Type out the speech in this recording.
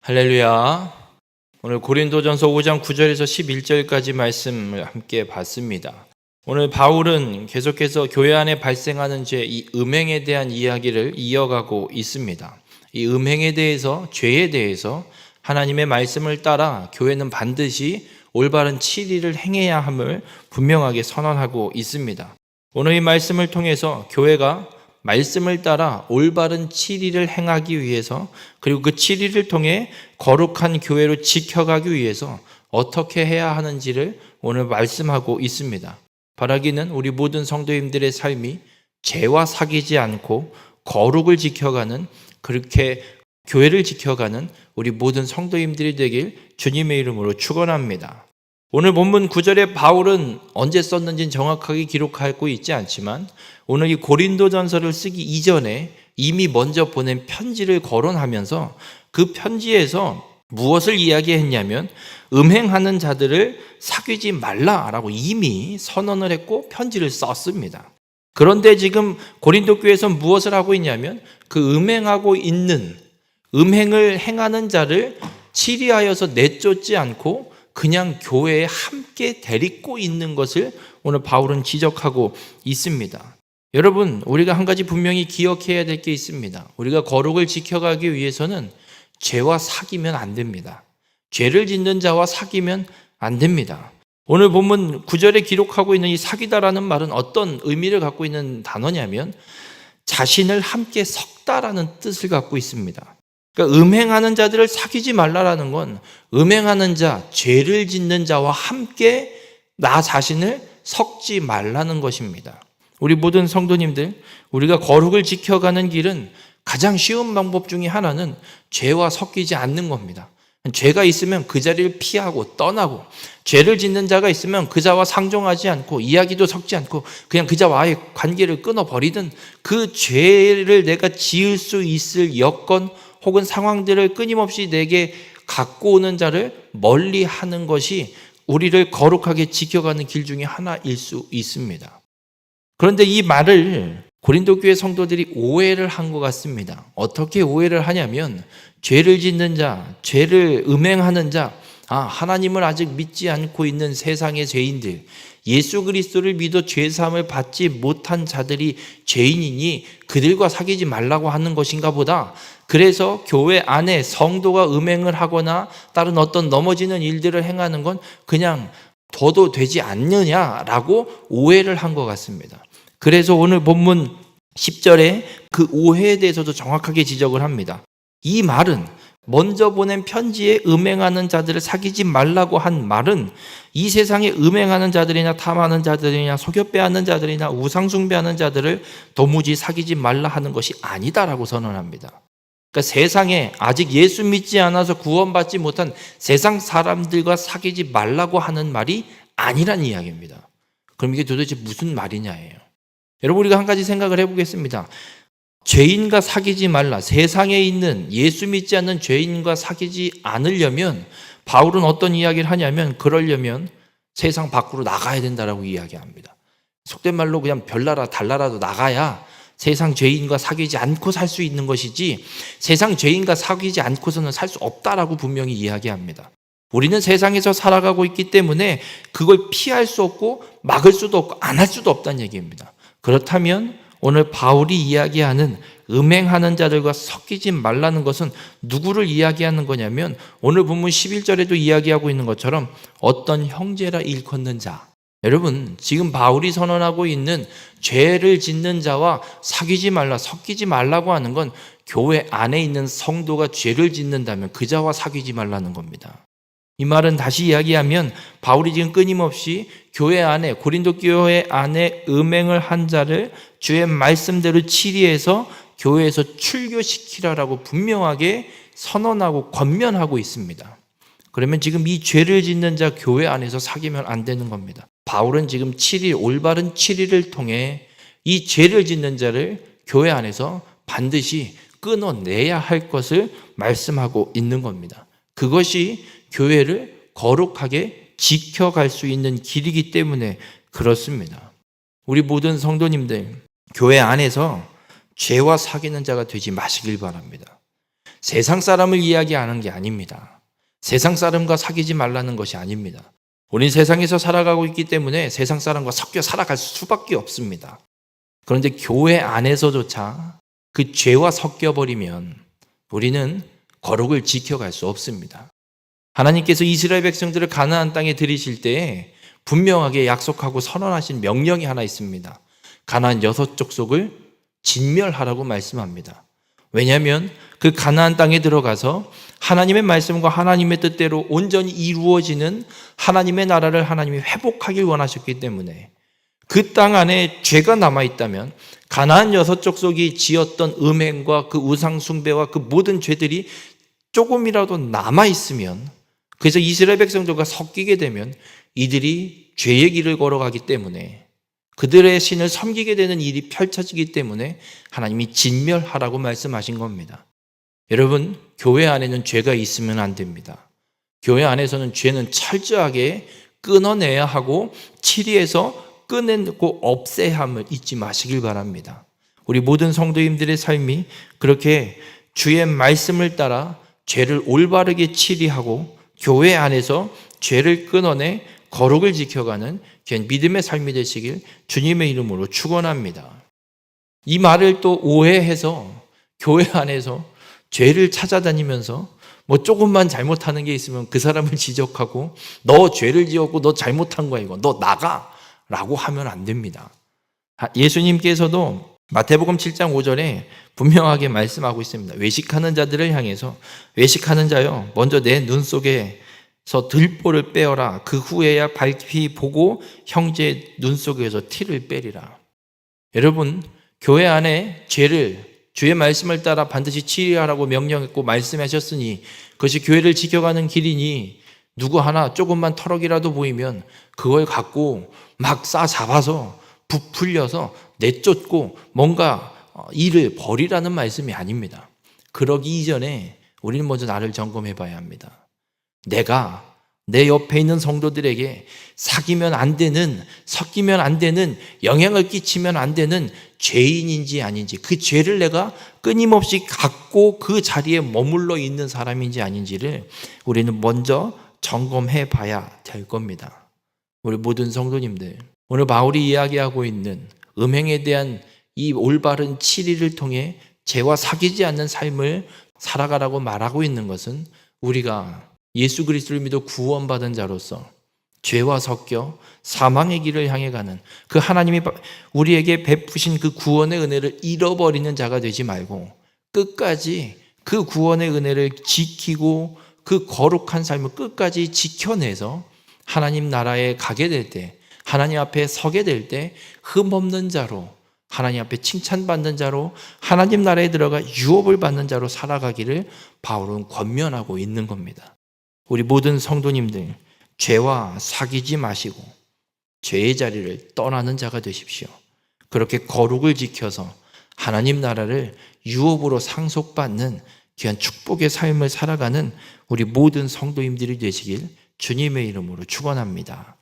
할렐루야. 오늘 고린도전서 5장 9절에서 11절까지 말씀을 함께 봤습니다. 오늘 바울은 계속해서 교회 안에 발생하는 죄, 이 음행에 대한 이야기를 이어가고 있습니다. 이 음행에 대해서, 죄에 대해서 하나님의 말씀을 따라 교회는 반드시 올바른 치리를 행해야 함을 분명하게 선언하고 있습니다. 오늘 이 말씀을 통해서 교회가 말씀을 따라 올바른 치리를 행하기 위해서, 그리고 그 치리를 통해 거룩한 교회로 지켜가기 위해서 어떻게 해야 하는지를 오늘 말씀하고 있습니다. 바라기는 우리 모든 성도님들의 삶이 죄와 사귀지 않고 거룩을 지켜가는, 그렇게 교회를 지켜가는 우리 모든 성도님들이 되길 주님의 이름으로 축원합니다. 오늘 본문 9절에 바울은 언제 썼는지는 정확하게 기록하고 있지 않지만 오늘 이 고린도전서를 쓰기 이전에 이미 먼저 보낸 편지를 거론하면서 그 편지에서 무엇을 이야기했냐면 음행하는 자들을 사귀지 말라라고 이미 선언을 했고 편지를 썼습니다. 그런데 지금 고린도 교회에서 무엇을 하고 있냐면 그 음행하고 있는, 음행을 행하는 자를 치리하여서 내쫓지 않고 그냥 교회에 함께 데리고 있는 것을 오늘 바울은 지적하고 있습니다. 여러분, 우리가 한 가지 분명히 기억해야 될 게 있습니다. 우리가 거룩을 지켜가기 위해서는 죄와 사귀면 안 됩니다. 죄를 짓는 자와 사귀면 안 됩니다. 오늘 본문 9절에 기록하고 있는 이 사귀다라는 말은 어떤 의미를 갖고 있는 단어냐면 자신을 함께 섞다라는 뜻을 갖고 있습니다. 그러니까 음행하는 자들을 사귀지 말라라는 건 음행하는 자, 죄를 짓는 자와 함께 나 자신을 섞지 말라는 것입니다. 우리 모든 성도님들, 우리가 거룩을 지켜가는 길은 가장 쉬운 방법 중에 하나는 죄와 섞이지 않는 겁니다. 죄가 있으면 그 자리를 피하고 떠나고, 죄를 짓는 자가 있으면 그 자와 상종하지 않고 이야기도 섞지 않고 그냥 그 자와의 관계를 끊어버리든, 그 죄를 내가 지을 수 있을 여건 혹은 상황들을 끊임없이 내게 갖고 오는 자를 멀리하는 것이 우리를 거룩하게 지켜가는 길 중에 하나일 수 있습니다. 그런데 이 말을 고린도 교회 성도들이 오해를 한 것 같습니다. 어떻게 오해를 하냐면 죄를 짓는 자, 죄를 음행하는 자, 하나님을 아직 믿지 않고 있는 세상의 죄인들, 예수 그리스도를 믿어 죄사함을 받지 못한 자들이 죄인이니 그들과 사귀지 말라고 하는 것인가 보다. 그래서 교회 안에 성도가 음행을 하거나 다른 어떤 넘어지는 일들을 행하는 건 그냥 둬도 되지 않느냐라고 오해를 한 것 같습니다. 그래서 오늘 본문 10절에 그 오해에 대해서도 정확하게 지적을 합니다. 이 말은, 먼저 보낸 편지에 음행하는 자들을 사귀지 말라고 한 말은 이 세상에 음행하는 자들이나 탐하는 자들이나 속여 빼앗는 자들이나 우상 숭배하는 자들을 도무지 사귀지 말라 하는 것이 아니다라고 선언합니다. 그러니까 세상에 아직 예수 믿지 않아서 구원받지 못한 세상 사람들과 사귀지 말라고 하는 말이 아니란 이야기입니다. 그럼 이게 도대체 무슨 말이냐예요. 여러분, 우리가 한 가지 생각을 해보겠습니다. 죄인과 사귀지 말라, 세상에 있는 예수 믿지 않는 죄인과 사귀지 않으려면 바울은 어떤 이야기를 하냐면 그러려면 세상 밖으로 나가야 된다라고 이야기합니다. 속된 말로 그냥 별나라 달나라도 나가야 세상 죄인과 사귀지 않고 살 수 있는 것이지 세상 죄인과 사귀지 않고서는 살 수 없다라고 분명히 이야기합니다. 우리는 세상에서 살아가고 있기 때문에 그걸 피할 수 없고 막을 수도 없고 안 할 수도 없다는 얘기입니다. 그렇다면 오늘 바울이 이야기하는 음행하는 자들과 섞이지 말라는 것은 누구를 이야기하는 거냐면 오늘 본문 11절에도 이야기하고 있는 것처럼 어떤 형제라 일컫는 자. 여러분, 지금 바울이 선언하고 있는 죄를 짓는 자와 사귀지 말라, 섞이지 말라고 하는 건 교회 안에 있는 성도가 죄를 짓는다면 그 자와 사귀지 말라는 겁니다. 이 말은 다시 이야기하면 바울이 지금 끊임없이 교회 안에, 고린도 교회 안에 음행을 한 자를 주의 말씀대로 치리해서 교회에서 출교시키라라고 분명하게 선언하고 권면하고 있습니다. 그러면 지금 이 죄를 짓는 자 교회 안에서 사귀면 안 되는 겁니다. 바울은 지금 올바른 치리를 통해 이 죄를 짓는 자를 교회 안에서 반드시 끊어내야 할 것을 말씀하고 있는 겁니다. 그것이 교회를 거룩하게 지켜갈 수 있는 길이기 때문에 그렇습니다. 우리 모든 성도님들, 교회 안에서 죄와 사귀는 자가 되지 마시길 바랍니다. 세상 사람을 이야기하는 게 아닙니다. 세상 사람과 사귀지 말라는 것이 아닙니다. 우린 세상에서 살아가고 있기 때문에 세상 사람과 섞여 살아갈 수밖에 없습니다. 그런데 교회 안에서조차 그 죄와 섞여버리면 우리는 거룩을 지켜갈 수 없습니다. 하나님께서 이스라엘 백성들을 가나안 땅에 들이실 때에 분명하게 약속하고 선언하신 명령이 하나 있습니다. 가나안 6족속을 진멸하라고 말씀합니다. 왜냐하면 그 가나안 땅에 들어가서 하나님의 말씀과 하나님의 뜻대로 온전히 이루어지는 하나님의 나라를 하나님이 회복하길 원하셨기 때문에 그 땅 안에 죄가 남아있다면 가나안 6족속이 지었던 음행과 그 우상 숭배와 그 모든 죄들이 조금이라도 남아있으면, 그래서 이스라엘 백성들과 섞이게 되면 이들이 죄의 길을 걸어가기 때문에, 그들의 신을 섬기게 되는 일이 펼쳐지기 때문에 하나님이 진멸하라고 말씀하신 겁니다. 여러분, 교회 안에는 죄가 있으면 안 됩니다. 교회 안에서는 죄는 철저하게 끊어내야 하고 치리해서 끊어내고 없애야 함을 잊지 마시길 바랍니다. 우리 모든 성도님들의 삶이 그렇게 주의 말씀을 따라 죄를 올바르게 치리하고 교회 안에서 죄를 끊어내 거룩을 지켜가는 귀한 믿음의 삶이 되시길 주님의 이름으로 축원합니다. 이 말을 또 오해해서 교회 안에서 죄를 찾아다니면서 뭐 조금만 잘못하는 게 있으면 그 사람을 지적하고 너 죄를 지었고 너 잘못한 거야 이거 너 나가 라고 하면 안 됩니다. 예수님께서도 마태복음 7장 5절에 분명하게 말씀하고 있습니다. 외식하는 자들을 향해서 외식하는 자여 먼저 내 눈 속에서 들보를 빼어라. 그 후에야 밝히 보고 형제의 눈 속에서 티를 빼리라. 여러분, 교회 안에 죄를 주의 말씀을 따라 반드시 치리하라고 명령했고 말씀하셨으니 그것이 교회를 지켜가는 길이니 누구 하나 조금만 터럭이라도 보이면 그걸 갖고 막 싸잡아서 부풀려서 내쫓고 뭔가 일을 벌이라는 말씀이 아닙니다. 그러기 이전에 우리는 먼저 나를 점검해 봐야 합니다. 내가 내 옆에 있는 성도들에게 사귀면 안 되는, 섞이면 안 되는, 영향을 끼치면 안 되는 죄인인지 아닌지, 그 죄를 내가 끊임없이 갖고 그 자리에 머물러 있는 사람인지 아닌지를 우리는 먼저 점검해 봐야 될 겁니다. 우리 모든 성도님들, 오늘 바울이 이야기하고 있는 음행에 대한 이 올바른 치리를 통해 죄와 사귀지 않는 삶을 살아가라고 말하고 있는 것은 우리가 예수 그리스도를 믿어 구원받은 자로서 죄와 섞여 사망의 길을 향해 가는 그 하나님이 우리에게 베푸신 그 구원의 은혜를 잃어버리는 자가 되지 말고 끝까지 그 구원의 은혜를 지키고 그 거룩한 삶을 끝까지 지켜내서 하나님 나라에 가게 될 때, 하나님 앞에 서게 될 때 흠없는 자로, 하나님 앞에 칭찬받는 자로, 하나님 나라에 들어가 유업을 받는 자로 살아가기를 바울은 권면하고 있는 겁니다. 우리 모든 성도님들, 죄와 사귀지 마시고 죄의 자리를 떠나는 자가 되십시오. 그렇게 거룩을 지켜서 하나님 나라를 유업으로 상속받는 귀한 축복의 삶을 살아가는 우리 모든 성도님들이 되시길 주님의 이름으로 축원합니다.